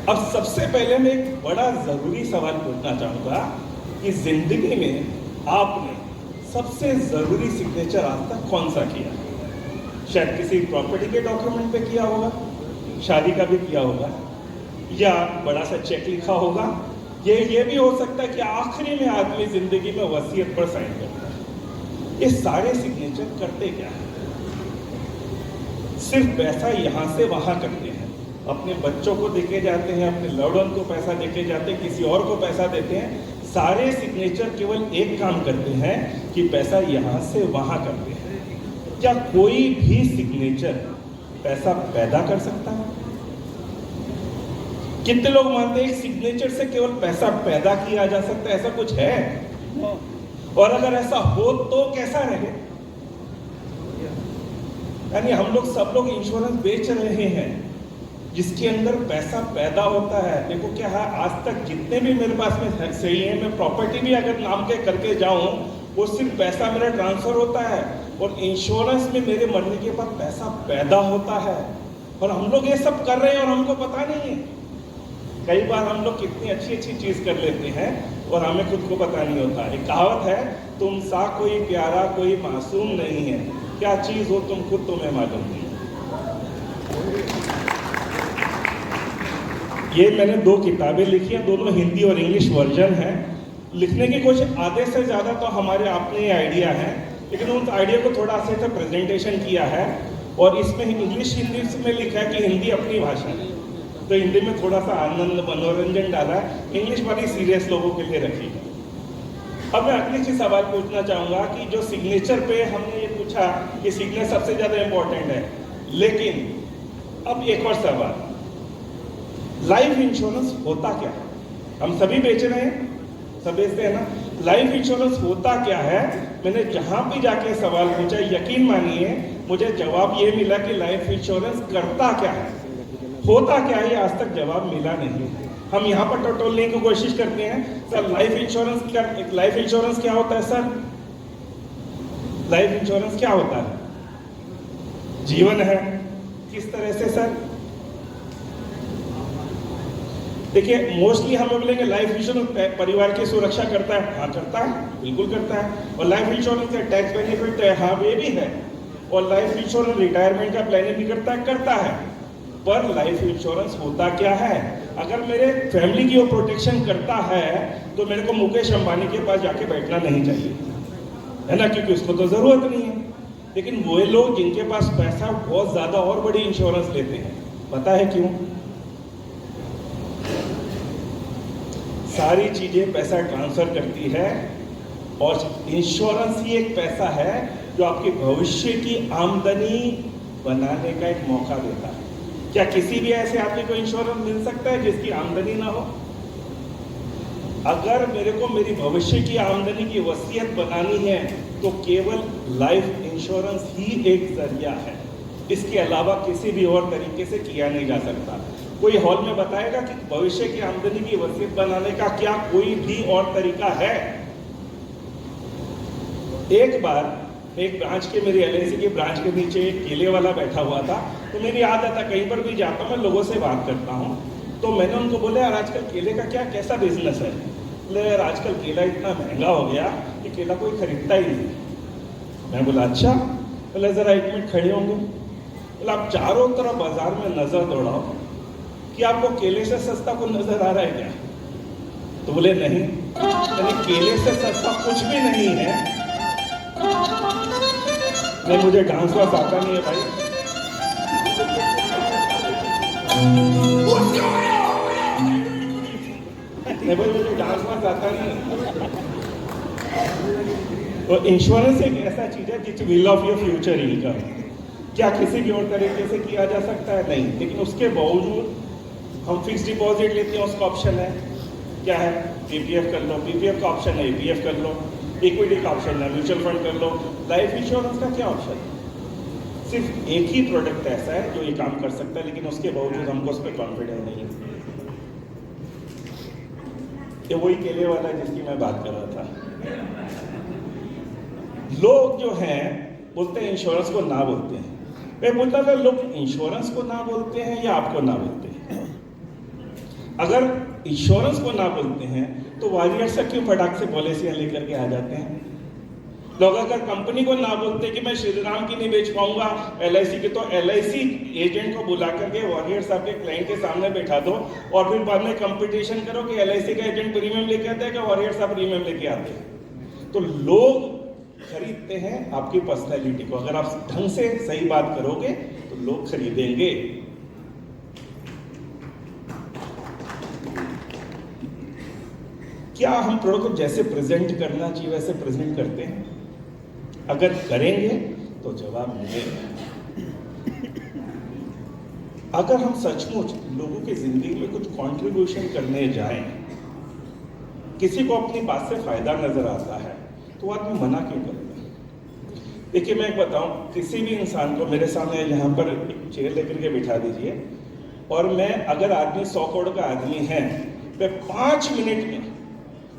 अब सबसे पहले मैं एक बड़ा जरूरी सवाल पूछना चाहूंगा कि जिंदगी में आपने सबसे जरूरी सिग्नेचर आज तक कौन सा किया? शायद किसी प्रॉपर्टी के डॉक्यूमेंट पे किया होगा, शादी का भी किया होगा, या बड़ा सा चेक लिखा होगा। ये भी हो सकता है कि आखिरी में आदमी जिंदगी में वसीयत पर साइन करता है। ये सारे सिग्नेचर करते क्या है? सिर्फ पैसा यहां से वहां करते हैं, अपने बच्चों को देके जाते हैं, अपने लव्ड वन को पैसा देके जाते हैं, किसी और को पैसा देते हैं। सारे सिग्नेचर केवल एक काम करते हैं कि पैसा यहां से वहां करते हैं। क्या कोई भी सिग्नेचर पैसा पैदा कर सकता है? कितने लोग मानते हैं सिग्नेचर से केवल पैसा पैदा किया जा सकता है? ऐसा कुछ है? और अगर ऐसा हो तो कैसा रहे? यानी हम लोग सब लोग इंश्योरेंस बेच रहे हैं जिसके अंदर पैसा पैदा होता है। देखो क्या है, आज तक जितने भी मेरे पास में सही है, मैं प्रॉपर्टी भी अगर नाम के करके जाऊं, वो सिर्फ पैसा मेरा ट्रांसफर होता है, और इंश्योरेंस में मेरे मरने के बाद पैसा पैदा होता है। और हम लोग ये सब कर रहे हैं और हमको पता नहीं है। कई बार हम लोग कितनी अच्छी अच्छी चीज कर लेते हैं और हमें खुद को पता नहीं होता। एक कहावत है, तुम सा कोई प्यारा कोई मासूम नहीं है, क्या चीज हो तुम खुद तुम्हें मालूम नहीं। ये मैंने 2 किताबें लिखी हैं, दोनों हिंदी और इंग्लिश वर्जन है। लिखने की कोशिश आधे से ज़्यादा तो हमारे अपने आइडिया है, लेकिन उस आइडिया को थोड़ा अच्छे से प्रेजेंटेशन किया है। और इसमें इंग्लिश हिंदी में लिखा है कि हिंदी अपनी भाषा है, तो हिंदी में थोड़ा सा आनंद मनोरंजन डाला है, इंग्लिश वाली सीरियस लोगों के लिए रखी है। अब मैं अगली चीज सवाल पूछना चाहूँगा कि जो सिग्नेचर पे हमने ये पूछा कि सिग्नेचर सबसे ज़्यादा इम्पोर्टेंट है, लेकिन अब एक और सवाल, लाइफ इंश्योरेंस होता क्या है? हम सभी बेच रहे हैं, सब बेचते हैं ना। लाइफ इंश्योरेंस होता क्या है? मैंने जहां भी जाके सवाल पूछा, यकीन मानिए मुझे जवाब ये मिला कि लाइफ इंश्योरेंस करता क्या है, होता क्या है, आज तक जवाब मिला नहीं। हम यहाँ पर टटोलने की कोशिश करते हैं, सर लाइफ इंश्योरेंस क्या होता है? सर लाइफ इंश्योरेंस क्या होता है? जीवन है। किस तरह से सर? देखिए, मोस्टली हम बोलेंगे लाइफ इंश्योरेंस परिवार की सुरक्षा करता है। हाँ करता है, बिल्कुल करता है। और लाइफ इंश्योरेंस का टैक्स बेनिफिट है, हाँ ये भी है। और लाइफ इंश्योरेंस रिटायरमेंट का प्लानिंग भी करता है। पर लाइफ इंश्योरेंस होता क्या है? अगर मेरे फैमिली की वो प्रोटेक्शन करता है तो मेरे को मुकेश अंबानी के पास जाके बैठना नहीं चाहिए, है ना, क्योंकि उसको तो जरूरत नहीं है। लेकिन वो लोग जिनके पास पैसा बहुत ज्यादा और बड़ी इंश्योरेंस लेते हैं, पता है क्यों? सारी चीजें पैसा ट्रांसफर करती है, और इंश्योरेंस ही एक पैसा है जो आपके भविष्य की आमदनी बनाने का एक मौका देता है। क्या किसी भी ऐसे आदमी को इंश्योरेंस मिल सकता है जिसकी आमदनी ना हो? अगर मेरे को मेरी भविष्य की आमदनी की वसीयत बनानी है तो केवल लाइफ इंश्योरेंस ही एक जरिया है, इसके अलावा किसी भी और तरीके से किया नहीं जा सकता। कोई हॉल में बताएगा कि भविष्य की आमदनी की वसीयत बनाने का क्या कोई भी और तरीका है? एक बार एक ब्रांच के, मेरी LIC की ब्रांच के नीचे एक केले वाला बैठा हुआ था, तो मेरी आदत है कहीं पर भी जाता हूँ मैं लोगों से बात करता हूँ। तो मैंने उनको बोला, यार आजकल केले का कैसा बिजनेस है? बोले यार आजकल केला इतना महंगा हो गया कि केला कोई खरीदता ही नहीं। मैं बोला अच्छा। बोले जरा 1 मिनट खड़े होंगे? बोले आप चारों तरफ बाजार में नजर दौड़ाओ कि आपको केले से सस्ता कोई नजर आ रहा है क्या? तो बोले नहीं। केले से सस्ता कुछ भी नहीं है। नहीं, मुझे डांस वांस आता नहीं है भाई। नहीं भाई, मुझे डांस वांस आता नहीं। तो इंश्योरेंस एक ऐसा चीज है जिस will of your future income, क्या किसी भी और तरीके से किया जा सकता है? नहीं। लेकिन उसके बावजूद हम फिक्स डिपॉजिट लेते हैं, उसका ऑप्शन है क्या है? PPF कर लो, PPF का ऑप्शन है, APF कर लो, इक्विटी का ऑप्शन है, म्यूचुअल फंड कर लो। लाइफ इंश्योरेंस का क्या ऑप्शन है? सिर्फ एक ही प्रोडक्ट ऐसा है जो ये काम कर सकता है, लेकिन उसके बावजूद हमको उस पर कॉन्फिडेंस नहीं है। ये वही केले वाला है जिसकी मैं बात कर रहा था। लोग जो हैं बोलते हैं इंश्योरेंस को ना बोलते हैं। मैं बोलता था लोग इंश्योरेंस को ना बोलते हैं या आपको ना बोलते हैं? अगर इंश्योरेंस को ना बोलते हैं तो वॉरियर से क्यों फटाक से पॉलिसियां लेकर के आ जाते हैं? लोग अगर कंपनी को ना बोलते कि मैं श्री राम की नहीं बेच पाऊंगा LIC की, तो LIC एजेंट को बुला करके वॉरियर साहब के क्लाइंट के सामने बैठा दो और फिर बाद में कंपटीशन करो कि LIC का एजेंट प्रीमियम लेके आता है कि वॉरियर साहब प्रीमियम लेके आते हैं। तो लोग खरीदते हैं आपकी पर्सनैलिटी को। अगर आप ढंग से सही बात करोगे तो लोग खरीदेंगे। क्या हम प्रोडक्ट को जैसे प्रेजेंट करना चाहिए वैसे प्रेजेंट करते हैं? अगर करेंगे तो जवाब मिलेगा। अगर हम सचमुच लोगों की जिंदगी में कुछ कंट्रीब्यूशन करने जाएं, किसी को अपनी बात से फायदा नजर आता है तो आदमी मना क्यों करेगा? देखिए मैं एक बताऊं, किसी भी इंसान को मेरे सामने यहाँ पर एक चेयर लेकर के बिठा दीजिए और मैं अगर आदमी 100 करोड़ का आदमी है, मैं 5 मिनट में,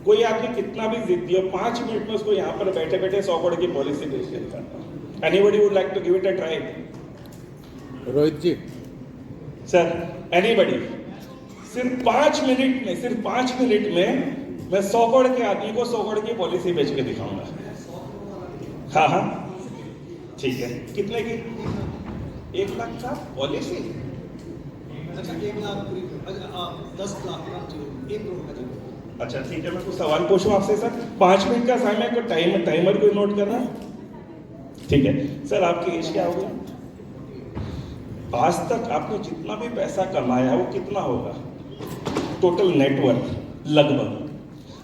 कोई आदमी कितना भी जिद्दी हो, 5 मिनट में उसको यहाँ पर बैठे बैठे 100 करोड़ की पॉलिसी पेश करता हूँ। Anybody would like to give it a try? Rohit ji sir, anybody? सिर्फ 5 मिनट में, सिर्फ 5 मिनट में मैं 100 करोड़ के आदमी को 100 करोड़ की पॉलिसी बेच के दिखाऊंगा। हाँ हाँ ठीक है, कितने की? 1 लाख का पॉलिसी? अच्छा 1 लाख, 10 लाख, 1 करोड़ का। अच्छा ठीक है, मैं कुछ सवाल पूछूं आपसे सर? 5 मिनट का समय को टाइमर कोई नोट करना? ठीक है सर, आपकी एज क्या होगी? आज तक आपने जितना भी पैसा कमाया है वो कितना होगा टोटल नेटवर्थ लगभग?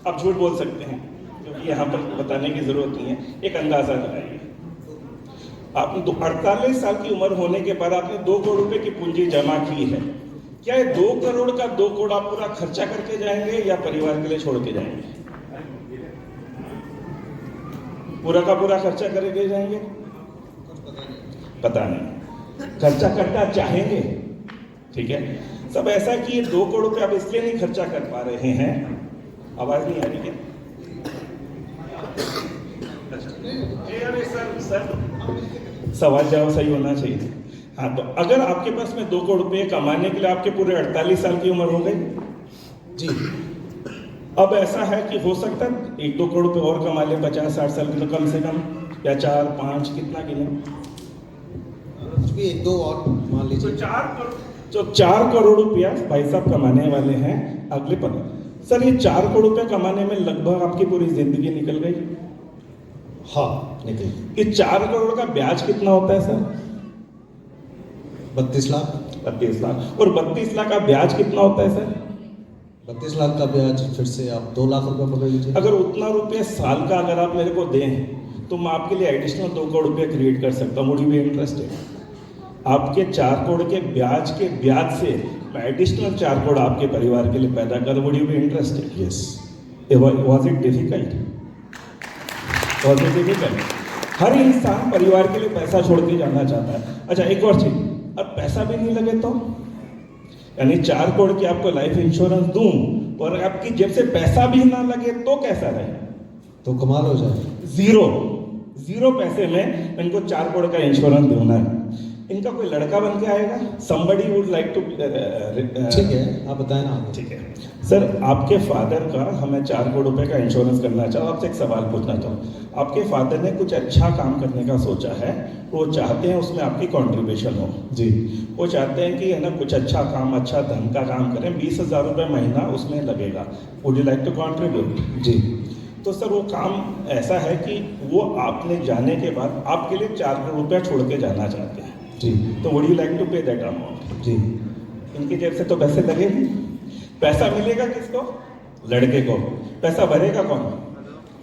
आप झूठ बोल सकते हैं क्योंकि यहाँ पर बताने की जरूरत नहीं है, एक अंदाजा लगाइए। आपने 48 साल की उम्र होने के बाद आपने 2 करोड़ रुपए की पूंजी जमा की है। क्या ये 2 करोड़ का 2 करोड़ आप पूरा खर्चा करके जाएंगे या परिवार के लिए छोड़ के जाएंगे? पूरा का पूरा खर्चा करके जाएंगे? पता नहीं, खर्चा करना चाहेंगे। ठीक है, सब ऐसा कि ये 2 करोड़ रुपए आप इसलिए नहीं खर्चा कर पा रहे हैं। आवाज नहीं आ रही क्या? अच्छा सर सवाल जवाब सही होना चाहिए। हाँ, तो अगर आपके पास में 2 करोड़ रुपए कमाने के लिए आपके पूरे 48 साल की उम्र हो गई जी, अब ऐसा है कि हो सकता है 1-2 करोड़ रुपए और कमा ले 50-60 साल की, तो कम से कम या 4-5 कितना गिने, 1-2 और मान लीजिए, तो 4 करोड़ रुपया भाई साहब कमाने वाले हैं अगले 15। सर ये 4 करोड़ रुपया कमाने में लगभग आपकी पूरी जिंदगी निकल गई। हाँ निकल। ये 4 करोड़ का ब्याज कितना होता है सर? 32 लाख। 32 लाख। और 32 लाख का ब्याज कितना होता है सर? 32 लाख का ब्याज फिर से आप 2 लाख रुपए पकड़ लीजिए। अगर उतना रुपये साल का अगर आप मेरे को दें तो मैं आपके लिए एडिशनल 2 करोड़ रुपये क्रिएट कर सकता हूँ। Would you be interested? आपके 4 करोड़ के ब्याज से मैं एडिशनल 4 करोड़ आपके परिवार के लिए पैदा कर। Would you be interested? Yes. Was it difficult? Was it difficult? हर इंसान परिवार के लिए पैसा छोड़ के जाना चाहता है। अच्छा एक और चीज, अब पैसा भी नहीं लगे तो, यानी 4 करोड़ की आपको लाइफ इंश्योरेंस दूं और आपकी जेब से पैसा भी ना लगे तो कैसा रहे? तो कमाल हो जाए। जीरो पैसे में इनको 4 करोड़ का इंश्योरेंस देना है। इनका कोई लड़का बन के आएगा? somebody would like to ठीक है, आप बताएं ना। ठीक है सर, आपके फादर का हमें 4 करोड़ रुपए का इंश्योरेंस करना चाहूँ। आपसे एक सवाल पूछना चाहूँ। आपके फादर ने कुछ अच्छा काम करने का सोचा है, वो चाहते हैं उसमें आपकी कंट्रीब्यूशन हो जी। वो चाहते हैं कि है ना कुछ अच्छा काम, अच्छा धन का काम करें, 20,000 रुपये महीना उसमें लगेगा। Would you like to contribute? जी। तो सर वो काम ऐसा है कि वो आपने जाने के बाद आपके लिए 4 करोड़ रुपया छोड़ के जाना चाहते हैं जी। तो वुड यू लाइक टू पे दैट अमाउंट? जी। इनकी जेब से तो पैसे लगेंगे। पैसा मिलेगा किसको? लड़के को। पैसा भरेगा कौन?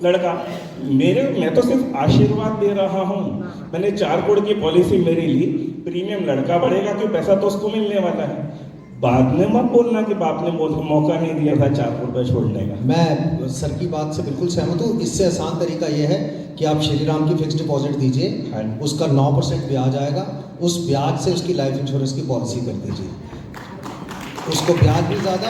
लड़का। मैं तो सिर्फ आशीर्वाद दे रहा हूँ। मैंने 4 करोड़ की पॉलिसी मेरी ली, प्रीमियम लड़का बढ़ेगा क्यों? पैसा तो उसको मिलने वाला है। बाद में मत बोलना कि बाप ने मौका नहीं दिया था 4 करोड़ रुपये छोड़ने का। मैं सर की बात से बिल्कुल सहमत हूँ। इससे आसान तरीका यह है कि आप श्री राम की फिक्स डिपॉजिट दीजिए, उसका 9% ब्याज आएगा, उस ब्याज से उसकी लाइफ इंश्योरेंस की पॉलिसी कर दीजिए। उसको ब्याज भी ज़्यादा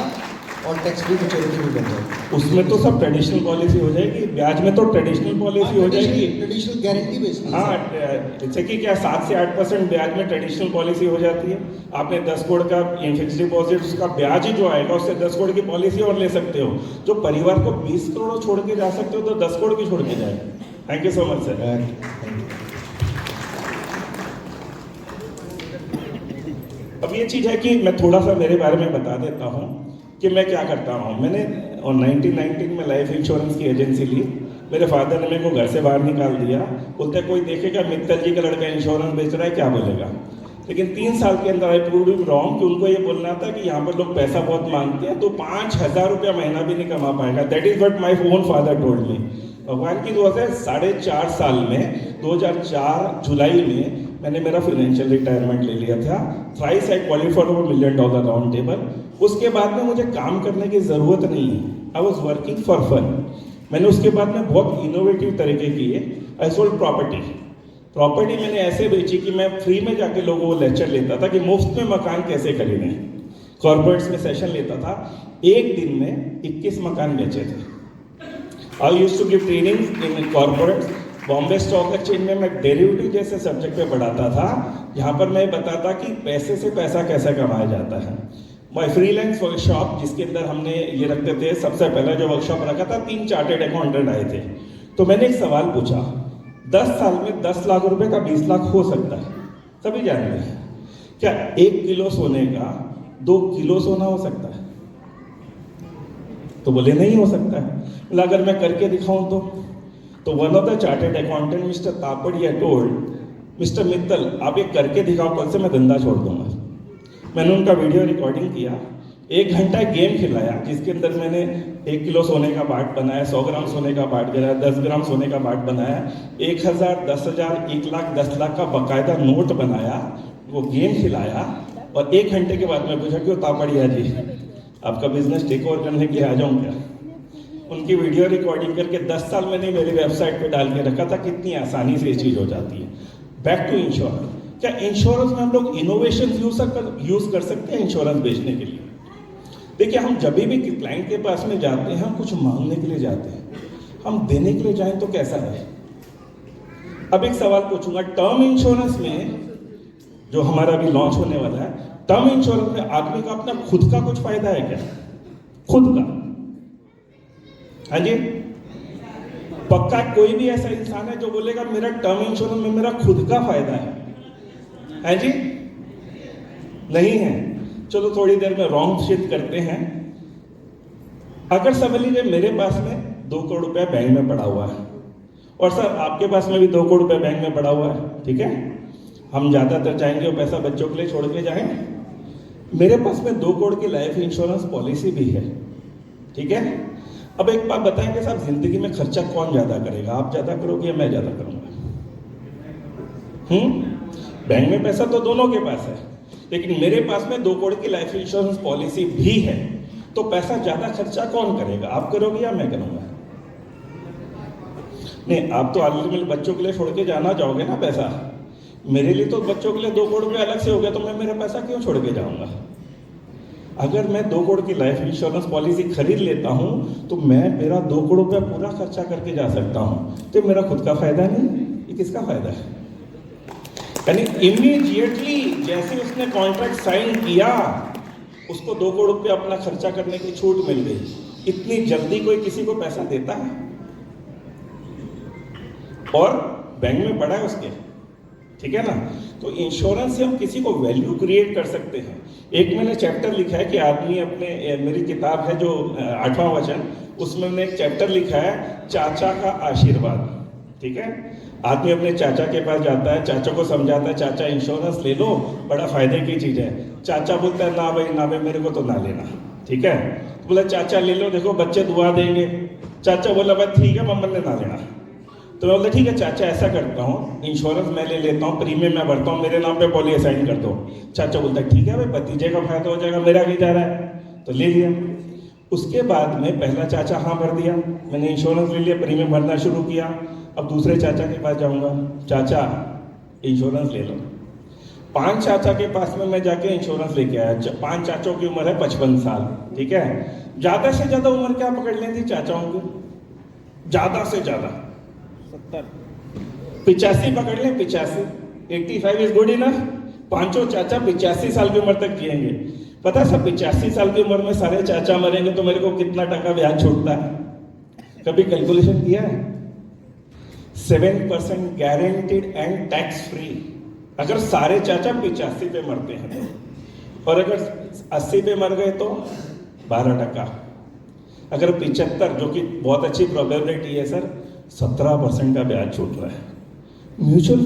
और टैक्स फ्री मैच्योरिटी भी बन जाएगी। उसमें तो सब ट्रेडिशनल पॉलिसी हो जाएगी, ब्याज में तो ट्रेडिशनल पॉलिसी हो जाएगी। Traditional guarantee based. हाँ, जैसे कि क्या 7 से 8% ब्याज में ट्रेडिशनल पॉलिसी हो जाती है। आपने 10 करोड़ का फिक्स डिपॉजिट, उसका ब्याज ही जो आएगा उससे 10 करोड़ की पॉलिसी और ले सकते हो। जो परिवार को 20 करोड़ छोड़ के जा सकते हो तो 10 करोड़ की छोड़ के जाए। Thank you so much sir. अब ये चीज़ है कि मैं थोड़ा सा मेरे बारे में बता देता हूँ कि मैं क्या करता हूँ। मैंने 1919 में लाइफ इंश्योरेंस की एजेंसी ली। मेरे फादर ने मेरे को घर से बाहर निकाल दिया। बोलते कोई देखेगा मित्तल जी का लड़का इंश्योरेंस बेच रहा है, क्या बोलेगा। लेकिन 3 साल के अंदर आई प्रूव रॉन्ग कि उनको ये बोलना था कि यहाँ पर लोग पैसा बहुत मांगते हैं तो 5,000 रुपया महीना भी नहीं कमा पाएगा। That is what my own father told me. भगवान की दुआ से 4.5 साल में 2004 जुलाई में मैंने मेरा फाइनेंशियल रिटायरमेंट ले लिया था। Thrice I qualified for $1 million round table. उसके बाद में मुझे काम करने की ज़रूरत नहीं है। I was working for fun. मैंने उसके बाद में बहुत इनोवेटिव तरीके किए। आई सोल्ड प्रॉपर्टी मैंने ऐसे बेची कि मैं फ्री में जाके लोगों को लेक्चर लेता था कि मुफ्त में मकान कैसे खरीदें। कॉर्पोरेट्स में सेशन लेता था। एक दिन में 21 मकान बेचे थे। I used to give training in corporates. Bombay stock exchange में मैं डेरिवेटिव जैसे सब्जेक्ट पे पढ़ाता था, जहाँ पर मैं बताता कि पैसे से पैसा कैसे कमाया जाता है। माई फ्रीलांस वर्कशॉप, जिसके अंदर हमने ये रखते थे, सबसे पहला जो वर्कशॉप रखा था 3 चार्टेड अकाउंटेंट आए थे। तो मैंने एक सवाल पूछा, 10 साल में 10 लाख रुपए का 20 लाख हो सकता है? सभी जानते हैं। क्या 1 किलो सोने का 2 किलो सोना हो सकता है? तो बोले नहीं हो सकता है। मतलब अगर मैं करके दिखाऊं तो one of the chartered accountant mister Tapadia told, mister Mittal आप ये करके दिखाओ, कल से मैं धंधा छोड़ दूंगा। मैंने उनका वीडियो रिकॉर्डिंग किया, 1 घंटा गेम खिलाया जिसके अंदर मैंने 1 किलो सोने का बाट बनाया, 100 ग्राम सोने का बाट गिराया, 10 ग्राम सोने का बाट बनाया, 1,000, 10,000, 1 लाख, 10 लाख का बाकायदा नोट बनाया, वो गेम खिलाया। और 1 घंटे के बाद मैं पूछा कि तापड़िया जी आपका बिजनेस टेक ओवर करने के लिए आ जाऊँ क्या? उनकी वीडियो रिकॉर्डिंग करके 10 साल मैंने मेरी वेबसाइट पे डाल के रखा था। कितनी आसानी से ये चीज़ हो जाती है। Back to insurance. क्या इंश्योरेंस में हम लोग इनोवेशन यूज कर सकते हैं इंश्योरेंस बेचने के लिए? देखिए, हम जब भी क्लाइंट के पास में जाते हैं, हम कुछ मांगने के लिए जाते हैं, हम देने के लिए जाएं तो कैसा है? अब एक सवाल पूछूंगा, टर्म इंश्योरेंस में जो हमारा अभी लॉन्च होने वाला है, टर्म इंश्योरेंस में आदमी का अपना खुद का कुछ फायदा है क्या? खुद का? हाँ जी, पक्का कोई भी ऐसा इंसान है जो बोलेगा मेरा टर्म इंश्योरेंस में मेरा खुद का फायदा है जी? नहीं है। चलो थोड़ी देर में रॉन्ग शिफ्ट करते हैं। अगर समझ लीजिए मेरे पास में 2 करोड़ रुपया बैंक में पड़ा हुआ है और सर आपके पास में भी 2 करोड़ रुपया बैंक में पड़ा हुआ है, ठीक है? हम ज़्यादातर चाहेंगे वो पैसा बच्चों के लिए छोड़ के जाएं। मेरे पास में 2 करोड़ की लाइफ इंश्योरेंस पॉलिसी भी है, ठीक है? अब एक बात बताएं कि साहब जिंदगी में खर्चा कौन ज्यादा करेगा? आप ज्यादा करोगे या मैं ज्यादा करूंगा? बैंक में पैसा तो दोनों के पास है, लेकिन मेरे पास में 2 करोड़ की लाइफ इंश्योरेंस पॉलिसी भी है। तो पैसा ज्यादा खर्चा कौन करेगा? आप करोगे या मैं करूंगा? नहीं, आप तो ऑलरेडी बच्चों के लिए छोड़ के जाना चाहोगे ना पैसा। मेरे लिए तो बच्चों के लिए 2 करोड़ रुपये अलग से हो गया, तो मैं मेरा पैसा क्यों छोड़ के जाऊंगा? अगर मैं 2 करोड़ की लाइफ इंश्योरेंस पॉलिसी खरीद लेता हूं तो मैं मेरा 2 करोड़ रुपया पूरा खर्चा करके जा सकता हूं। तो मेरा खुद का फायदा नहीं, ये किसका फायदा है? यानी इमीडिएटली जैसे उसने कॉन्ट्रैक्ट साइन किया उसको 2 करोड़ रुपया अपना खर्चा करने की छूट मिल गई। इतनी जल्दी कोई किसी को पैसा देता है? और बैंक में पड़ा है उसके, ठीक है ना? तो इंश्योरेंस से हम किसी को वैल्यू क्रिएट कर सकते हैं। एक मैंने चैप्टर लिखा है कि आदमी अपने, मेरी किताब है जो 8वां वचन, उसमें मैंने एक चैप्टर लिखा है चाचा का आशीर्वाद, ठीक है? आदमी अपने चाचा के पास जाता है, चाचा को समझाता है चाचा इंश्योरेंस ले लो, बड़ा फायदे की चीज़ है। चाचा बोलता है ना भाई मेरे को तो ना लेना, ठीक है? तो बोला चाचा ले लो, देखो बच्चे दुआ देंगे। चाचा बोला भाई ठीक है मम्मा ने ना लेना। तो मैं बोला ठीक है चाचा ऐसा करता हूँ, इंश्योरेंस मैं ले लेता हूँ, प्रीमियम मैं भरता हूँ, मेरे नाम पे पॉलिसी साइन कर दो। चाचा बोलता है ठीक है भाई भतीजे का फायदा हो जाएगा, मेरा भी जा रहा है, तो ले लिया। उसके बाद में पहला चाचा हाँ भर दिया, मैंने इंश्योरेंस ले लिया, प्रीमियम भरना शुरू किया। अब दूसरे चाचा के पास जाऊँगा, चाचा इंश्योरेंस ले लो। 5 चाचा के पास में मैं जाके इंश्योरेंस लेके आया। 5 चाचों की उम्र है 55 साल, ठीक है। ज्यादा से ज्यादा उम्र क्या पकड़ लें थी चाचाओं की? ज्यादा से ज्यादा 85 पकड़ लें, 85। 85 इज गुड इनफ। 5 चाचा 85 साल की उम्र तक जिएंगे। पता है सब 85 साल की उम्र में सारे चाचा मरेंगे तो मेरे को कितना टका ब्याज छूटता है? कभी कैलकुलेशन किया है? 7% गारंटीड एंड टैक्स फ्री। अगर सारे चाचा 85 पे मरते हैं तो, और अगर 80 पे मर गए तो 12%। अगर 75, जो कि बहुत अच्छी प्रोबेबिलिटी है सर, 17% का ब्याज छूट रहा है। म्यूचुअल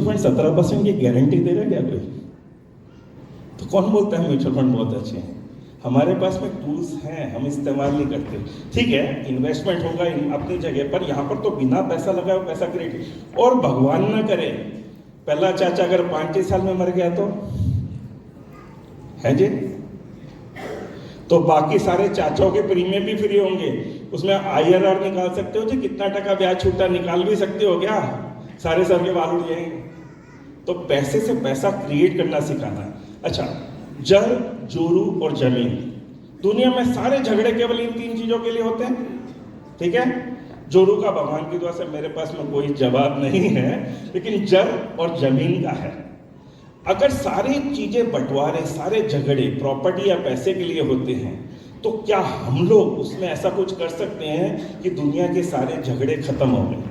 फंड 17% की गारंटी दे रहा है क्या कोई? तो कौन बोलता है म्यूचुअल फंड बहुत अच्छे हैं? हमारे पास में टूल्स हैं, हम इस्तेमाल नहीं करते। ठीक है, इन्वेस्टमेंट होगा अपनी जगह पर, यहाँ पर तो बिना पैसा लगाए पैसा क्रिएट। और भगवान ना करे पहला चाचा अगर 35 साल में मर गया तो है जी, तो बाकी सारे चाचाओं के प्रीमियम भी फ्री होंगे। उसमें IRR निकाल सकते हो जी, कितना टका ब्याज छूटा निकाल भी सकते हो क्या? सारे सर के बाल उड़ जाएंगे। तो पैसे से पैसा क्रिएट करना सिखाना है। अच्छा, जड़, जोरू और जमीन, दुनिया में सारे झगड़े केवल इन 3 चीजों के लिए होते हैं, ठीक है। जोरू का भगवान की दुआ से मेरे पास में कोई जवाब नहीं है, लेकिन जड़ और जमीन का है। अगर सारी चीजें बंटवारे, सारे झगड़े प्रॉपर्टी या पैसे के लिए होते हैं, तो क्या हम लोग उसमें ऐसा कुछ कर सकते हैं कि दुनिया के सारे झगड़े खत्म हो गए?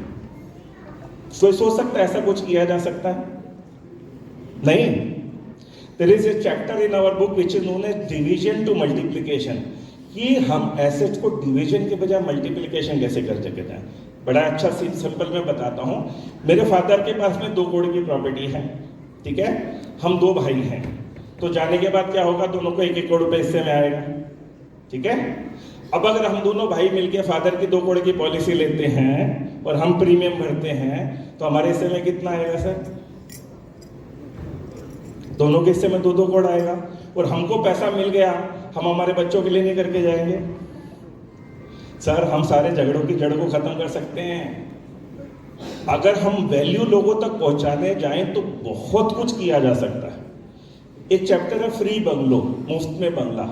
कोई सोच सकता है ऐसा कुछ किया जा सकता है? नहीं। There is a chapter in our book which is known as division to multiplication, कि हम एसेट्स को डिवीजन के बजाय मल्टीप्लिकेशन कैसे कर सकते हैं। बड़ा अच्छा सिंपल मैं बताता हूं। मेरे फादर के पास में 2 करोड़ की प्रॉपर्टी है, ठीक है। हम 2 भाई हैं, तो जाने के बाद क्या होगा, दोनों को 1-1 करोड़ रुपए हिस्से में आएगा, ठीक है। अब अगर हम दोनों भाई मिलके फादर की 2 करोड़ की पॉलिसी लेते हैं और हम प्रीमियम भरते हैं, तो हमारे हिस्से में कितना आएगा सर? दोनों के हिस्से में 2-2 करोड़ आएगा। और हमको पैसा मिल गया, हम हमारे बच्चों के लिए नहीं करके जाएंगे? सर, हम सारे झगड़ों की जड़ को खत्म कर सकते हैं। अगर हम वैल्यू लोगों तक पहुंचाने जाएं तो बहुत कुछ किया जा सकता है। एक चैप्टर है फ्री बंगलो, मुफ्त में बंगला।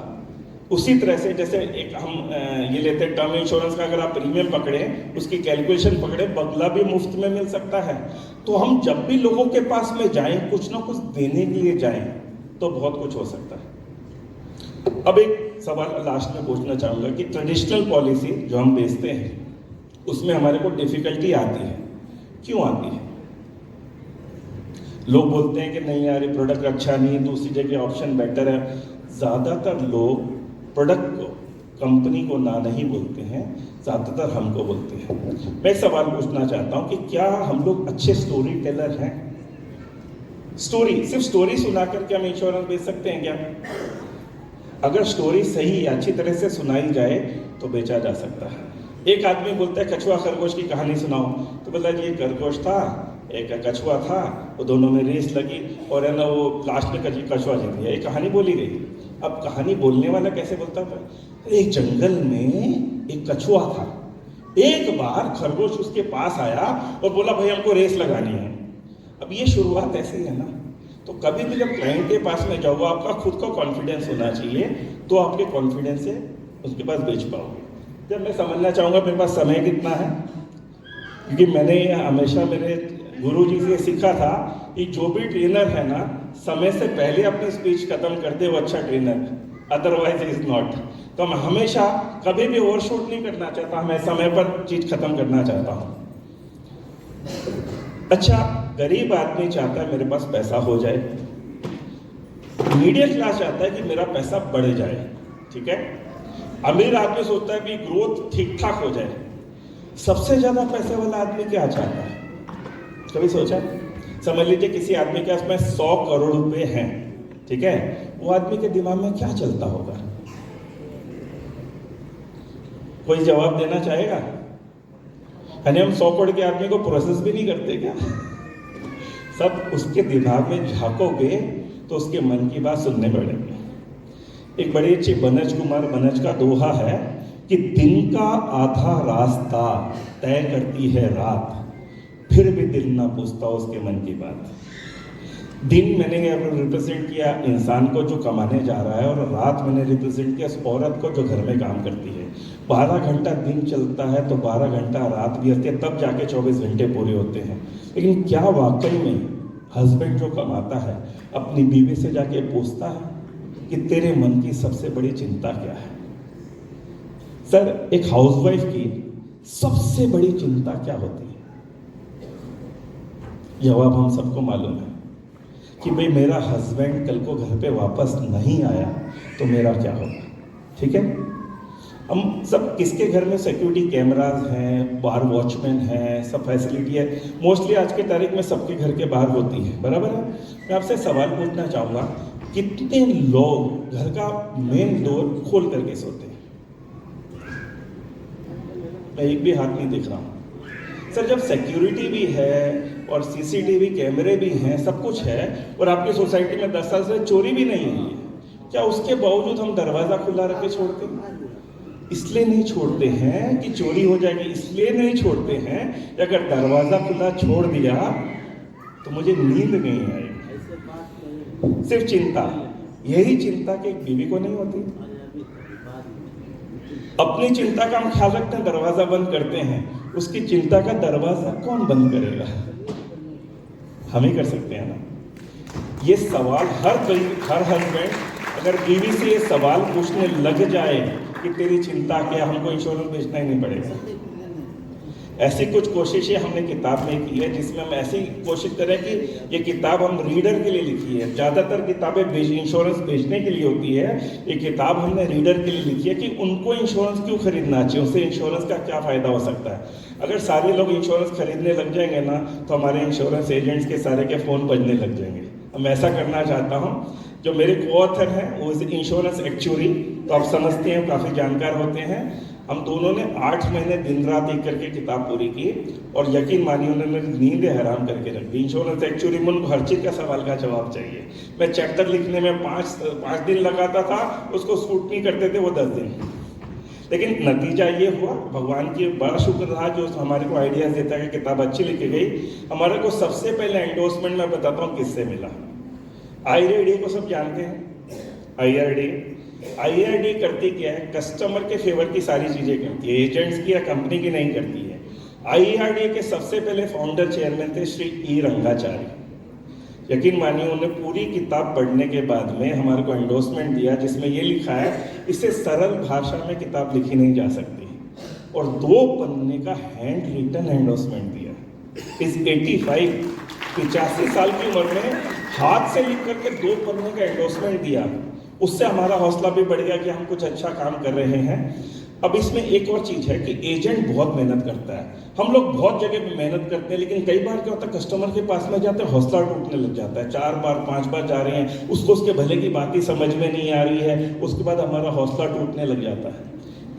उसी तरह से जैसे एक हम ये लेते हैं टर्म इंश्योरेंस का, अगर आप प्रीमियम पकड़े, उसकी कैलकुलेशन पकड़े, बंगला भी मुफ्त में मिल सकता है। तो हम जब भी लोगों के पास में जाएं, कुछ ना कुछ देने के लिए जाएं, तो बहुत कुछ हो सकता है। अब एक सवाल लास्ट में पूछना चाहूंगा कि ट्रेडिशनल पॉलिसी जो हम बेचते हैं, उसमें हमारे को डिफिकल्टी आती है। क्यों आती है? लोग बोलते हैं कि नहीं यार, ये प्रोडक्ट अच्छा नहीं है, दूसरी जगह ऑप्शन बेटर है। ज़्यादातर लोग प्रोडक्ट को, कंपनी को ना नहीं बोलते हैं, ज़्यादातर हमको बोलते हैं। मैं एक सवाल पूछना चाहता हूं कि क्या हम लोग अच्छे स्टोरी टेलर हैं? सिर्फ स्टोरी सुना करके हम इंश्योरेंस बेच सकते हैं क्या? अगर स्टोरी सही अच्छी तरह से सुनाई जाए तो बेचा जा सकता है। एक आदमी बोलता है कछुआ खरगोश की कहानी सुनाओ, तो बोलता है ये खरगोश था, एक कछुआ था, वो दोनों में रेस लगी और है ना वो लास्ट में कछुआ जीत गया। ये कहानी बोली गई। अब कहानी बोलने वाला कैसे बोलता था? एक जंगल में एक कछुआ था, एक बार खरगोश उसके पास आया और बोला भाई हमको रेस लगानी है। अब ये शुरुआत ऐसे ही है ना। तो कभी भी जब क्लाइंट के पास में जाओ, आपका खुद का कॉन्फिडेंस होना चाहिए, तो आपके कॉन्फिडेंस से उसके पास बेच पाओगे। जब मैं समझना चाहूँगा मेरे पास समय कितना है, क्योंकि मैंने हमेशा मेरे गुरुजी से सीखा था कि जो भी ट्रेनर है ना, समय से पहले अपनी स्पीच खत्म कर दे, वो अच्छा ट्रेनर है, अदरवाइज इज नॉट। तो मैं हमेशा कभी भी ओवरशूट नहीं करना चाहता, मैं समय पर चीज खत्म करना चाहता हूँ। अच्छा, गरीब आदमी चाहता है मेरे पास पैसा हो जाए, मिडिल क्लास चाहता है कि मेरा पैसा बढ़ जाए, ठीक है। अमीर आदमी सोचता है कि ग्रोथ ठीक ठाक हो जाए। सबसे ज्यादा पैसे वाला आदमी क्या चाहता है? कभी सोचा? समझ लीजिए किसी आदमी के पास में 100 करोड़ रुपए हैं, ठीक है। वो आदमी के दिमाग में क्या चलता होगा? कोई जवाब देना चाहेगा? यानी हम 100 करोड़ के आदमी को प्रोसेस भी नहीं करते क्या? सब उसके दिमाग में झांकोगे तो उसके मन की बात सुनने पड़ेगी। एक बड़ी अच्छी बनज कुमार बनज का दोहा है कि दिन का आधा रास्ता तय करती है रात, फिर भी दिल ना पूछता उसके मन की बात। दिन मैंने रिप्रेजेंट किया इंसान को जो कमाने जा रहा है, और रात मैंने रिप्रेजेंट किया उस औरत को जो घर में काम करती है। 12 घंटा दिन चलता है तो 12 घंटा रात भी आती है, तब जाके 24 घंटे पूरे होते हैं। लेकिन क्या वाकई में हस्बैंड जो कमाता है अपनी बीवी से जाके पूछता है कि तेरे मन की सबसे बड़ी चिंता क्या है? सर, एक हाउसवाइफ की सबसे बड़ी चिंता क्या होती है? जवाब हम सबको मालूम है कि भाई मेरा हस्बैंड कल को घर पे वापस नहीं आया तो मेरा क्या होगा। ठीक है, हम सब किसके घर में सिक्योरिटी कैमरास हैं, बाहर वॉचमैन हैं, सब फैसिलिटी है, मोस्टली आज की तारीख में सबके घर के बाहर होती है, बराबर है। मैं आपसे सवाल पूछना चाहूँगा, कितने लोग घर का मेन डोर खोल करके सोते हैं? मैं एक भी हाथ नहीं देख रहा हूँ। सर, जब सिक्योरिटी भी है और सीसीटीवी कैमरे भी हैं, सब कुछ है, और आपकी सोसाइटी में 10 साल से चोरी भी नहीं हुई है, क्या उसके बावजूद हम दरवाज़ा खुला रख के छोड़ते हैं? इसलिए नहीं छोड़ते हैं कि चोरी हो जाएगी, इसलिए नहीं छोड़ते हैं कि अगर दरवाज़ा खुला छोड़ दिया तो मुझे नींद नहीं आएगी। सिर्फ चिंता, यही चिंता कि एक बीवी को नहीं होती। अपनी चिंता का हम ख्याल रखते हैं, दरवाज़ा बंद करते हैं, उसकी चिंता का दरवाज़ा कौन बंद करेगा? हम ही कर सकते हैं ना। ये सवाल हर हस्बैंड अगर बीवी से ये सवाल पूछने लग जाए कि तेरी चिंता क्या, हमको इंश्योरेंस बेचना ही नहीं पड़ेगा। ऐसी कुछ कोशिशें हमने किताब में की है, जिसमें हम ऐसी कोशिश करें कि ये किताब हम रीडर के लिए लिखी है। ज़्यादातर किताबें इंश्योरेंस बेचने के लिए होती है, ये किताब हमने रीडर के लिए लिखी है कि उनको इंश्योरेंस क्यों खरीदना चाहिए, उससे इंश्योरेंस का क्या फ़ायदा हो सकता है। अगर सारे लोग इंश्योरेंस खरीदने लग जाएंगे ना, तो हमारे इंश्योरेंस एजेंट्स के सारे के फ़ोन बजने लग जाएंगे। मैं ऐसा करना चाहता हूँ। जो मेरे को-ऑथर हैं वो इंश्योरेंस एक्चुअरी, तो आप समझते हैं, काफ़ी जानकार होते हैं। हम दोनों ने 8 महीने दिन रात एक करके किताब पूरी की, और यकीन मानिए उन्होंने नींदें हराम करके रख दी। इंश्योरेंस एक्चुअली मुझे हर चीज़ का सवाल का जवाब चाहिए। मैं चैप्टर लिखने में 5 दिन लगाता था, उसको शूट नहीं करते थे वो 10 दिन। लेकिन नतीजा ये हुआ, भगवान की बड़ा शुक्र रहा जो हमारे को आइडियाज़ देता है कि किताब अच्छी लिखी गई। हमारे को सबसे पहले एंडोर्समेंट मैं बताता हूँ किससे मिला। IRD को सब जानते हैं। IRD करती क्या है? कस्टमर के फेवर की सारी चीज़ें करती है, एजेंट्स की या कंपनी की नहीं करती है। IRD के सबसे पहले फाउंडर चेयरमैन थे श्री ई रंगाचार्य। यकीन मानिए उन्होंने पूरी किताब पढ़ने के बाद में हमारे को एंडोर्समेंट दिया, जिसमें ये लिखा है इससे सरल भाषा में किताब लिखी नहीं जा सकती, और 2 पन्ने का हैंड रिटन एंडोर्समेंट दिया। इस 85 साल की उम्र में हाथ से लिख करके 2 पन्ने का एंडोर्समेंट दिया। उससे हमारा हौसला भी बढ़ गया कि हम कुछ अच्छा काम कर रहे हैं। अब इसमें एक और चीज़ है कि एजेंट बहुत मेहनत करता है। हम लोग बहुत जगह पे मेहनत करते हैं, लेकिन कई बार क्या होता है, कस्टमर के पास में जाते हैं, हौसला टूटने लग जाता है। 4 बार 5 बार जा रहे हैं, उसको उसके भले की बात ही समझ में नहीं आ रही है, उसके बाद हमारा हौसला टूटने लग जाता है।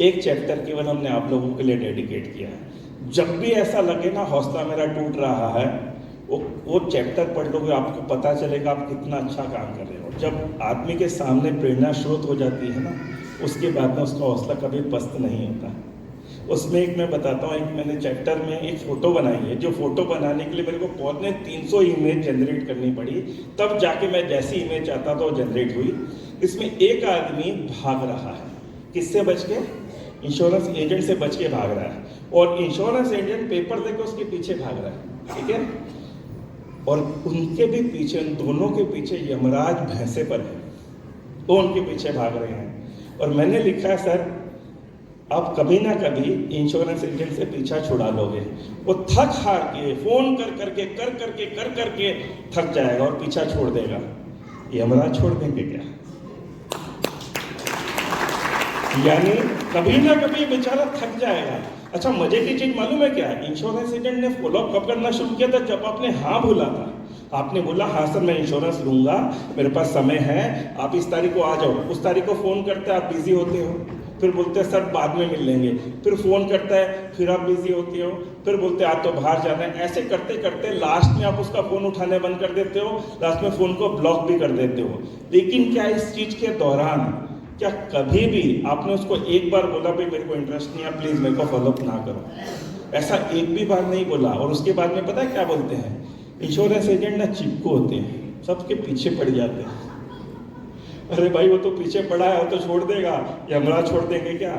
एक चैप्टर केवल हमने आप लोगों के लिए डेडिकेट किया है। जब भी ऐसा लगे ना हौसला मेरा टूट रहा है, वो चैप्टर पढ़ लोगे, आपको पता चलेगा आप कितना अच्छा काम कर रहे हो। जब आदमी के सामने प्रेरणा स्रोत हो जाती है ना, उसके बाद में उसका हौसला कभी पस्त नहीं होता। उसमें एक मैं बताता हूँ, एक मैंने चैप्टर में एक फ़ोटो बनाई है, जो फ़ोटो बनाने के लिए मेरे को पौने 300 इमेज जनरेट करनी पड़ी, तब जाके मैं जैसी इमेज चाहता था वो जनरेट हुई। इसमें एक आदमी भाग रहा है, किससे बच के? इंश्योरेंस एजेंट से बच के भाग रहा है, और इंश्योरेंस एजेंट पेपर देकर उसके पीछे भाग रहा है, ठीक है। और उनके भी पीछे, उन दोनों के पीछे यमराज भैंसे पर है, वो उनके पीछे भाग रहे हैं। और मैंने लिखा है, सर आप कभी ना कभी इंश्योरेंस एजेंट से पीछा छुड़ा लोगे। वो थक हार के फोन कर करके थक जाएगा और पीछा छोड़ देगा। यमराज छोड़ देंगे क्या? यानी कभी ना कभी बेचारा थक जाएगा। अच्छा, मजे की चीज मालूम है क्या? इंश्योरेंस एजेंट ने फॉलोअप कब करना शुरू किया था? जब आपने हाँ बोला था। आपने बोला हाँ सर मैं इंश्योरेंस लूंगा, मेरे पास समय है, आप इस तारीख को आ जाओ। उस तारीख को फ़ोन करते हैं, आप बिजी होते हो, फिर बोलते हैं सर बाद में मिल लेंगे, फिर फ़ोन करता है, फिर आप बिजी होते हो, फिर बोलते हैं आज तो बाहर जाना है। ऐसे करते करते लास्ट में आप उसका फ़ोन उठाने बंद कर देते हो, लास्ट में फ़ोन को ब्लॉक भी कर देते हो। लेकिन क्या इस चीज़ के दौरान क्या कभी भी आपने उसको एक बार बोला भाई मेरे को इंटरेस्ट नहीं है, प्लीज़ मेरे को फॉलोअप ना करो? ऐसा एक भी बार नहीं बोला। और उसके बाद में पता है क्या बोलते हैं? इंश्योरेंस एजेंट ना चिपको होते हैं, सबके पीछे पड़ जाते हैं। अरे भाई वो तो पीछे पड़ा है, वो तो छोड़ देगा, यमराज छोड़ देंगे क्या?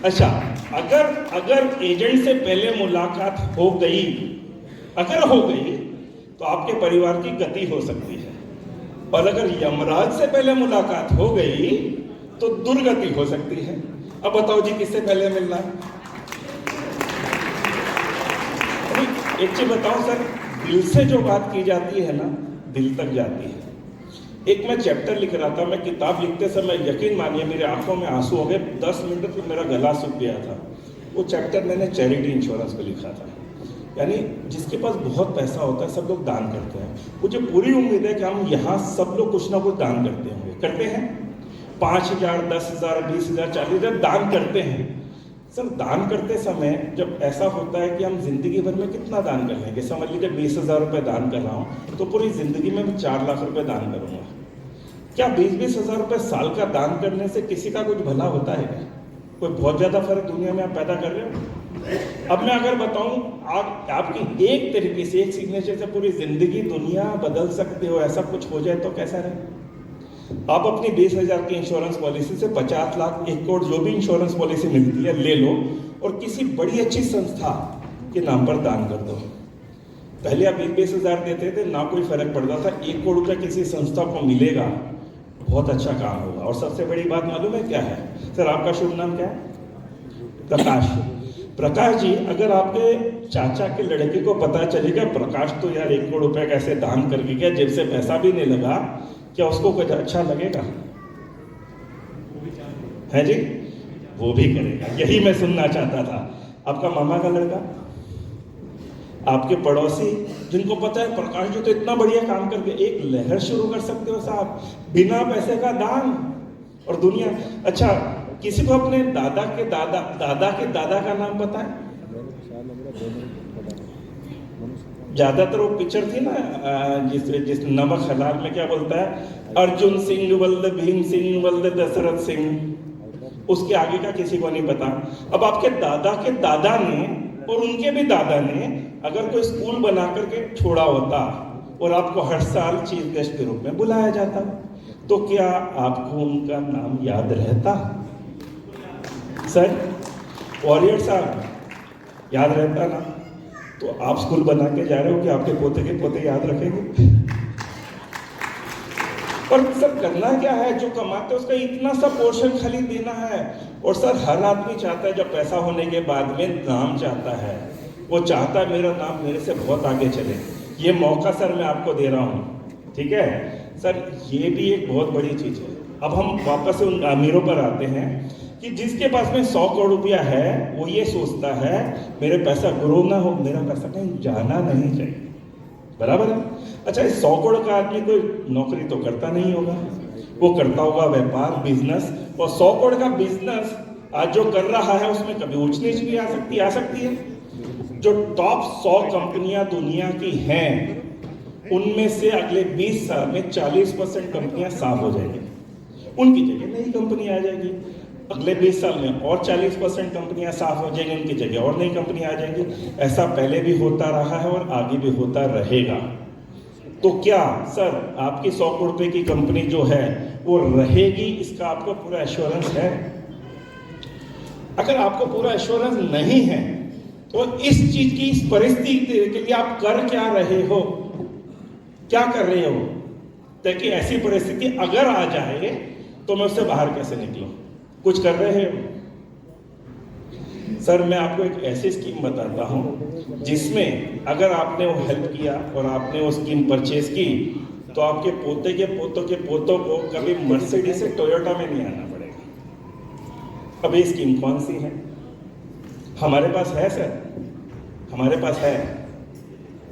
अच्छा, अगर एजेंट से पहले मुलाकात हो गई, अगर हो गई तो आपके परिवार की गति हो सकती है, और अगर यमराज से पहले मुलाकात हो गई तो दुर्गति हो सकती है। अब बताओ जी, किससे पहले मिलना है? अभी एक चीज बताओ सर, दिल से जो बात की जाती है ना, दिल तक जाती है। एक मैं चैप्टर लिख रहा था, मैं किताब लिखते समय यकीन मानिए मेरे आंखों में आंसू हो गए, 10 मिनट तक मेरा गला सूख गया था। वो चैप्टर मैंने चैरिटी इंश्योरेंस पे लिखा था। यानी जिसके पास बहुत पैसा होता है सब लोग दान करते हैं। मुझे पूरी उम्मीद है कि हम यहाँ सब लोग कुछ ना कुछ दान करते होंगे, करते हैं। 5,000, 10,000, 20,000, 40,000 दान करते हैं। सर दान करते समय जब ऐसा होता है कि हम जिंदगी भर में कितना दान कर लेंगे, समझ लीजिए 20,000 रुपये दान कर रहा हूँ तो पूरी जिंदगी में मैं 4 लाख रुपए दान करूंगा। क्या 20,000 रुपये साल का दान करने से किसी का कुछ भला होता है क्या? कोई बहुत ज्यादा फर्क दुनिया में आप पैदा कर रहे हो? अब मैं अगर बताऊं, आपकी एक तरीके से, एक सिग्नेचर से पूरी जिंदगी दुनिया बदल सकते हो, ऐसा कुछ हो जाए तो कैसा रहे? आप अपनी 20,000 की इंश्योरेंस पॉलिसी से 50 लाख, 1 करोड़, जो भी इंश्योरेंस पॉलिसी मिलती है ले लो और किसी बड़ी अच्छी संस्था के नाम पर दान कर दो। पहले आप 20,000 देते थे ना, कोई फर्क पड़ता था, 1 करोड़ रुपया किसी संस्था को मिलेगा, बहुत अच्छा काम होगा। और सबसे बड़ी बात मालूम है क्या है सर? आपका शुभ नाम क्या है? प्रकाश। प्रकाश जी, अगर आपके चाचा के लड़के को पता चलेगा प्रकाश तो यार 1 करोड़ रुपया कैसे दान करके गया, जेब से पैसा भी नहीं लगा, क्या उसको कुछ अच्छा लगेगा? है जी, वो भी करेगा। यही मैं सुनना चाहता था। आपका मामा का लड़का, आपके पड़ोसी, जिनको पता है प्रकाश जी तो इतना बढ़िया काम करके, एक लहर शुरू कर सकते हो साहब, बिना पैसे का दान। और दुनिया, अच्छा किसी को अपने दादा के दादा का नाम पता है? ज्यादातर वो पिक्चर थी ना, जिस नमक हलाल में क्या बोलता है, अर्जुन सिंह वल्द भीम सिंह वल्द दशरथ सिंह, उसके आगे का किसी को नहीं पता। अब आपके दादा के दादा ने और उनके भी दादा ने अगर कोई स्कूल बना करके छोड़ा होता और आपको हर साल चीफ गेस्ट के रूप में बुलाया जाता, तो क्या आपको उनका नाम याद रहता? सर वॉरियर साहब, याद रहता ना? तो आप स्कूल बना के जा रहे हो कि आपके पोते के पोते याद रखेंगे? और सर करना क्या है, जो कमाते हैं उसका इतना सा पोर्शन खाली देना है। और सर हर आदमी चाहता है, जब पैसा होने के बाद में नाम चाहता है, वो चाहता है मेरा नाम मेरे से बहुत आगे चले। ये मौका सर मैं आपको दे रहा हूँ, ठीक है सर? ये भी एक बहुत बड़ी चीज है। अब हम वापस से उन अमीरों पर आते हैं कि जिसके पास में 100 करोड़ रुपया है, वो ये सोचता है मेरे पैसा ग्रो ना हो, मेरा पैसा कहीं जाना नहीं चाहिए, बराबर है? अच्छा, इस 100 करोड़ का आदमी कोई नौकरी तो करता नहीं होगा, वो करता होगा व्यापार, बिजनेस। और 100 करोड़ का बिजनेस आज जो कर रहा है उसमें कभी ऊंच नीच भी आ सकती है। जो टॉप 100 कंपनियां दुनिया की हैं, उनमें से अगले 20 साल में 40% कंपनियां साफ हो जाएंगी, उनकी जगह नई कंपनी आ जाएगी। अगले 20 साल में और 40% कंपनियां साफ हो जाएंगी, उनकी जगह और नई कंपनी आ जाएंगी। ऐसा पहले भी होता रहा है और आगे भी होता रहेगा। तो क्या सर आपकी 100 करोड़ रुपए की कंपनी जो है वो रहेगी, इसका आपको पूरा एश्योरेंस है? अगर आपको पूरा एश्योरेंस नहीं है तो इस चीज की, इस परिस्थिति के लिए आप कर क्या रहे हो, क्या कर रहे हो, ताकि ऐसी परिस्थिति अगर आ जाए तो मैं उससे बाहर कैसे निकलूं? कुछ कर रहे हो? सर मैं आपको एक ऐसी स्कीम बताता हूं जिसमें अगर आपने वो हेल्प किया और आपने वो स्कीम परचेज की तो आपके पोते के पोतों के पोतों को कभी मर्सिडीज से टोयोटा में नहीं आना पड़ेगा। अब ये स्कीम कौन सी है? हमारे पास है सर, हमारे पास है,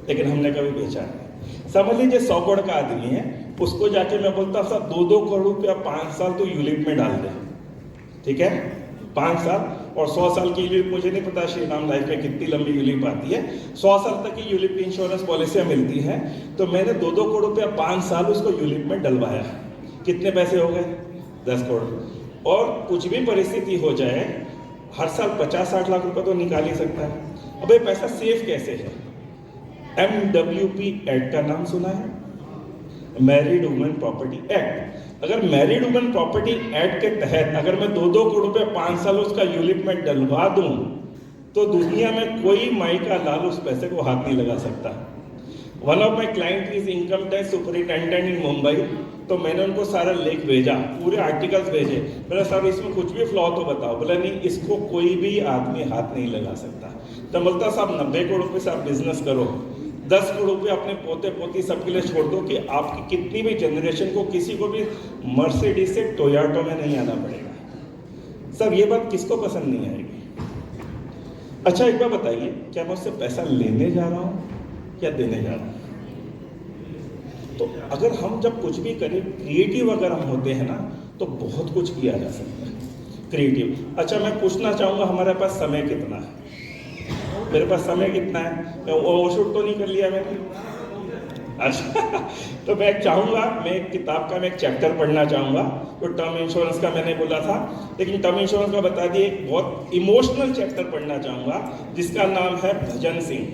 लेकिन हमने कभी बेचा नहीं। समझ लीजिए 100 करोड़ का आदमी है, उसको जाके मैं बोलता सर 2-2 करोड़ रुपया 5 साल तो यूलिप में डाल दे, ठीक है? 5 साल और 100 साल की यूलिप, मुझे नहीं पता श्रीराम लाइफ में कितनी लंबी यूलिप आती है, 100 साल तक की यूलिप की इंश्योरेंस पॉलिसियां मिलती हैं। तो मैंने 2-2 करोड़ रुपया 5 साल उसको यूलिप में डलवाया। कितने पैसे हो गए? 10 करोड़। और कुछ भी परिस्थिति हो जाए, हर साल 50-60 लाख रुपए तो निकाल ही सकता है। अब ये पैसा सेफ कैसे है? MWP ऐड का नाम सुना है? Married women property act. अगर मैरिड वुमेन प्रॉपर्टी एक्ट के तहत अगर मैं 2-2 करोड़ रुपए 5 साल उसका यूलिप में डलवा दूं तो दुनिया में कोई माई का लाल उस पैसे को हाथ नहीं लगा सकता। One of my client is income tax superintendent in Mumbai, तो मैंने उनको सारा लेख भेजा, पूरे आर्टिकल्स भेजे। बोला सर इसमें कुछ भी फ्लॉ तो बताओ। बोला नहीं, इसको कोई भी आदमी हाथ नहीं लगा सकता। तो बोलता साहब 90 करोड़ रुपये से आप बिजनेस करो, 10 करोड़ रुपये अपने पोते पोती सबके लिए छोड़ दो कि आपकी कितनी भी जनरेशन को किसी को भी मर्सिडीज से टोयोटा में नहीं आना पड़ेगा। सब ये बात किसको पसंद नहीं आएगी? अच्छा एक बार बताइए, क्या मैं उससे पैसा लेने जा रहा हूँ या देने जा रहा हूँ? तो अगर हम जब कुछ भी करें, क्रिएटिव अगर हम होते हैं ना, तो बहुत कुछ किया जा सकता है क्रिएटिव। अच्छा मैं पूछना चाहूँगा, हमारे पास समय कितना है? मेरे पास समय कितना है? मैं ओवरशूट तो नहीं कर लिया मैंने? अच्छा तो मैं चाहूँगा, मैं एक किताब का मैं एक चैप्टर पढ़ना चाहूँगा तो टर्म इंश्योरेंस का मैंने बोला था, लेकिन टर्म इंश्योरेंस का बता दिए एक बहुत इमोशनल चैप्टर पढ़ना चाहूँगा जिसका नाम है भजन सिंह।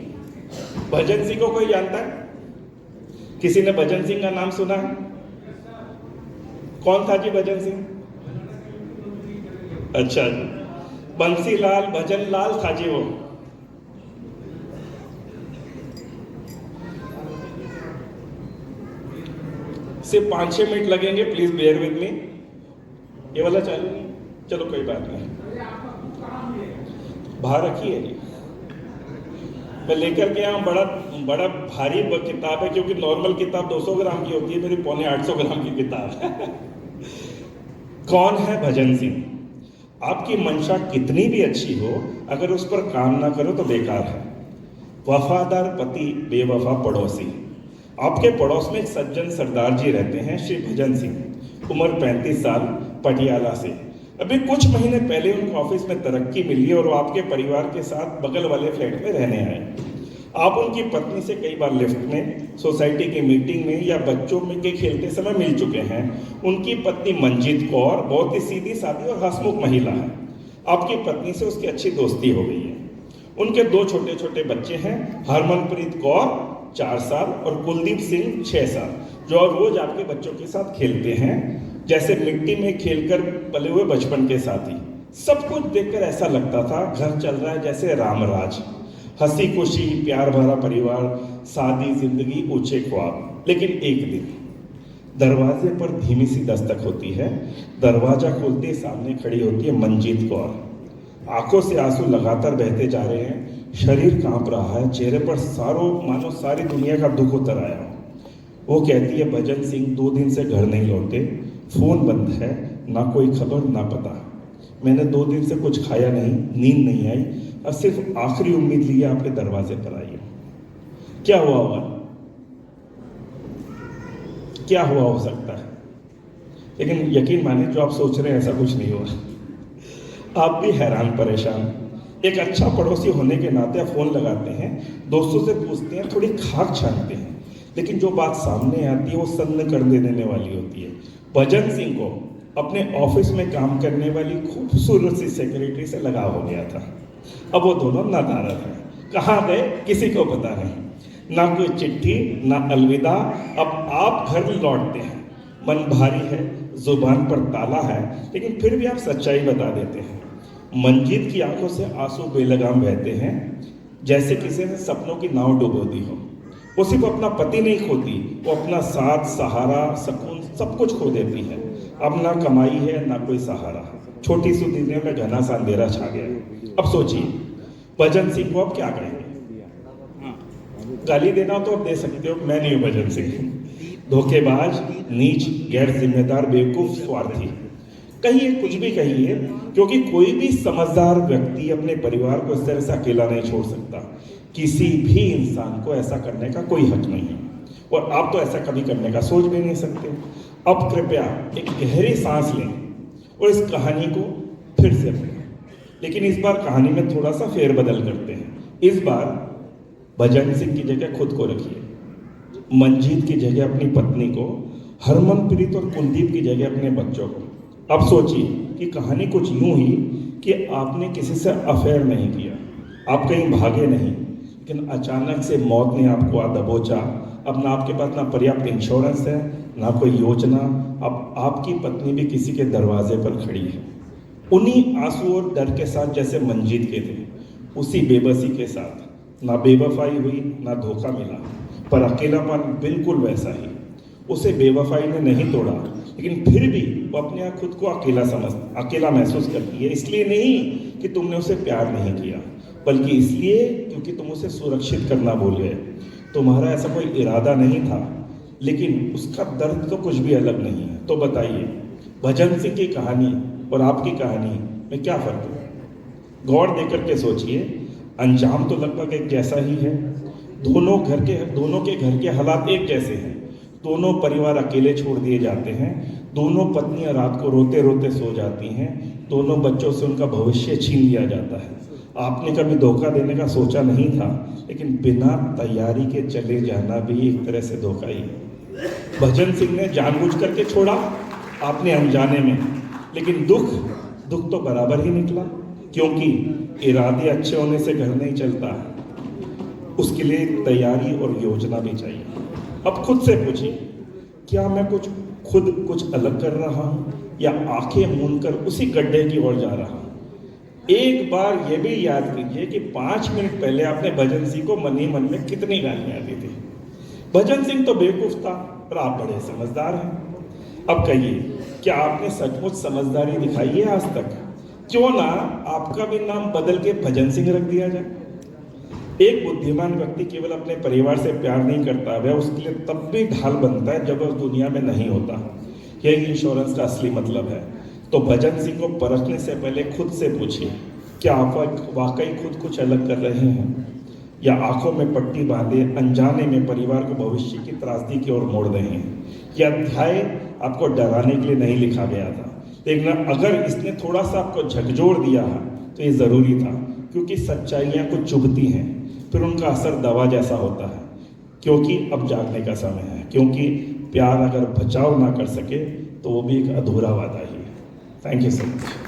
भजन सिंह को कोई जानता है? किसी ने भजन सिंह का नाम सुना है? कौन था जी भजन सिंह? अच्छा जी, बंसीलाल भजन लाल था जी वो। सिर्फ 5-6 मिनट लगेंगे, प्लीज बेयर विद मी। ये वाला चालू नहीं, चलो कोई बात नहीं, बाहर रखिए जी। मैं लेकर के आया, बड़ा भारी किताब है, क्योंकि नॉर्मल किताब 200 ग्राम की होती है, मेरी 850 ग्राम की किताब है। कौन है भजन सिंह? आपकी मंशा कितनी भी अच्छी हो, अगर उस पर काम ना करो तो बेकार है। वफादार पति बेवफा पड़ोसी। आपके पड़ोस में एक सज्जन सरदार जी रहते हैं, श्री भजन सिंह, उम्र 35 साल, पटियाला से। अभी कुछ महीने पहले उनको ऑफिस में तरक्की मिली और वो आपके परिवार के साथ बगल वाले फ्लैट में रहने आए। आप उनकी पत्नी से कई बार लिफ्ट में, सोसाइटी की मीटिंग में या बच्चों में के खेलते समय मिल चुके हैं। उनकी पत्नी मंजीत कौर बहुत ही सीधी सादी और हंसमुख महिला है। आपकी पत्नी से उसकी अच्छी दोस्ती हो गई है। उनके 2 छोटे छोटे बच्चे हैं, हरमनप्रीत कौर 4 साल और कुलदीप सिंह 6 साल, जो रोज आपके बच्चों के साथ खेलते हैं, जैसे मिट्टी में खेलकर पले हुए बचपन के साथी। सब कुछ देखकर ऐसा लगता था घर चल रहा है जैसे रामराज, हंसी खुशी, प्यार भरा परिवार, सादी जिंदगी, ऊंचे ख्वाब। लेकिन एक दिन दरवाजे पर धीमी सी दस्तक होती है। दरवाजा खोलते सामने खड़ी होती है मंजीत कौर। आंखों से आंसू लगातार बहते जा रहे हैं, शरीर कांप रहा है, चेहरे पर मानो सारी दुनिया का दुख उतर आया। वो कहती है, भजन सिंह 2 दिन से घर नहीं लौटे, फोन बंद है, ना कोई खबर ना पता। मैंने 2 दिन से कुछ खाया नहीं, नींद नहीं आई, और सिर्फ आखिरी उम्मीद लिए आपके दरवाजे पर आई हूं। क्या हुआ होगा? क्या हुआ हो सकता है? लेकिन यकीन माने, जो आप सोच रहे हैं ऐसा कुछ नहीं हुआ। आप भी हैरान परेशान। एक अच्छा पड़ोसी होने के नाते आप फोन लगाते हैं, दोस्तों से पूछते हैं, थोड़ी खाक छानते हैं, लेकिन जो बात सामने आती है वो सन्न कर देने वाली होती है। भजन सिंह को अपने ऑफिस में काम करने वाली खूबसूरत सी सेक्रेटरी से लगाव हो गया था। अब वो दोनों नादारत हैं, कहाँ गए किसी को पता नहीं, ना कोई चिट्ठी ना अलविदा। अब आप घर लौटते हैं, मन भारी है, जुबान पर ताला है, लेकिन फिर भी आप सच्चाई बता देते हैं। मंजीत की आंखों से आंसू बेलगाम बहते हैं, जैसे किसी ने सपनों की नाव डुबो दी हो। वो सिर्फ अपना पति नहीं खोती, वो अपना साथ, सहारा, सुकून सब कुछ खो देती है। अब ना कमाई है ना कोई सहारा, छोटी सी दुनिया में घना सा अंधेरा छा गया। अब सोचिए, भजन सिंह को अब क्या कहेंगे? गाली देना तो आप दे सकते हो, मैं नहीं हूं भजन सिंह। धोखेबाज, नीच, गैर जिम्मेदार, बेवकूफ, स्वार्थी, कहिए कुछ भी कहिए, क्योंकि कोई भी समझदार व्यक्ति अपने परिवार को इस तरह से अकेला नहीं छोड़ सकता। किसी भी इंसान को ऐसा करने का कोई हक नहीं है, और आप तो ऐसा कभी करने का सोच भी नहीं सकते। अब कृपया एक गहरी सांस लें और इस कहानी को फिर से पढ़ें, लेकिन इस बार कहानी में थोड़ा सा फेरबदल करते हैं। इस बार भजन सिंह की जगह खुद को रखिए, मंजीत की जगह अपनी पत्नी को, हरमनप्रीत और कुलदीप की जगह अपने बच्चों को। अब सोचिए कि कहानी कुछ यूं ही कि आपने किसी से अफेयर नहीं किया, आप कहीं भागे नहीं, लेकिन अचानक से मौत ने आपको आ दबोचा, अब ना आपके पास ना पर्याप्त इंश्योरेंस है, ना कोई योजना। अब आपकी पत्नी भी किसी के दरवाजे पर खड़ी है, उन्हीं आंसू और डर के साथ जैसे मंजीत के थे, उसी बेबसी के साथ। ना बेवफाई हुई, ना धोखा मिला, पर अकेलापन बिल्कुल वैसा ही। उसे बेवफाई ने नहीं तोड़ा, लेकिन फिर भी वो अपने आप खुद को अकेला महसूस करती है। इसलिए नहीं कि तुमने उसे प्यार नहीं किया, बल्कि इसलिए क्योंकि तुम उसे सुरक्षित करना भूल गए। तुम्हारा ऐसा कोई इरादा नहीं था, लेकिन उसका दर्द तो कुछ भी अलग नहीं है। तो बताइए, भजन सिंह की कहानी और आपकी कहानी में क्या फर्क है? गौर देकर के सोचिए, अंजाम तो लगभग एक जैसा ही है। दोनों के घर के हालात एक जैसे हैं। दोनों परिवार अकेले छोड़ दिए जाते हैं। दोनों पत्नियां रात को रोते रोते सो जाती हैं। दोनों बच्चों से उनका भविष्य छीन लिया जाता है। आपने कभी धोखा देने का सोचा नहीं था, लेकिन बिना तैयारी के चले जाना भी एक तरह से धोखा ही है। भजन सिंह ने जानबूझ करके छोड़ा, आपने अनजाने में, लेकिन दुख तो बराबर ही निकला, क्योंकि इरादे अच्छे होने से घर नहीं चलता, उसके लिए तैयारी और योजना भी चाहिए। अब खुद से पूछिए, क्या मैं कुछ अलग कर रहा हूं, या आंखें मूंद कर उसी गड्ढे की ओर जा रहा हूं? एक बार ये भी याद कीजिए कि 5 मिनट पहले आपने भजन सिंह को मन ही मन में कितनी गालियां दी थी। भजन सिंह तो बेवकूफ था, पर आप बड़े समझदार हैं। अब कहिए, क्या आपने सचमुच समझदारी दिखाई है आज तक? क्यों ना आपका भी नाम बदल के भजन सिंह रख दिया जाए? एक बुद्धिमान व्यक्ति केवल अपने परिवार से प्यार नहीं करता, वह उसके लिए तब भी ढाल बनता है जब वह दुनिया में नहीं होता। यही इंश्योरेंस का असली मतलब है। तो भजन सिंह को परखने से पहले खुद से पूछिए, क्या आप वाकई खुद कुछ अलग कर रहे हैं, या आंखों में पट्टी बांधे अनजाने में परिवार को भविष्य की त्रासदी की ओर मोड़ रहे हैं? यह अध्याय आपको डराने के लिए नहीं लिखा गया था, लेकिन अगर इसने थोड़ा सा आपको झकझोर दिया है तो ये ज़रूरी था, क्योंकि सच्चाइयाँ कुछ चुभती हैं, फिर उनका असर दवा जैसा होता है। क्योंकि अब जागने का समय है, क्योंकि प्यार अगर बचाव ना कर सके तो वो भी एक अधूरा वादा ही है। Thank you so much.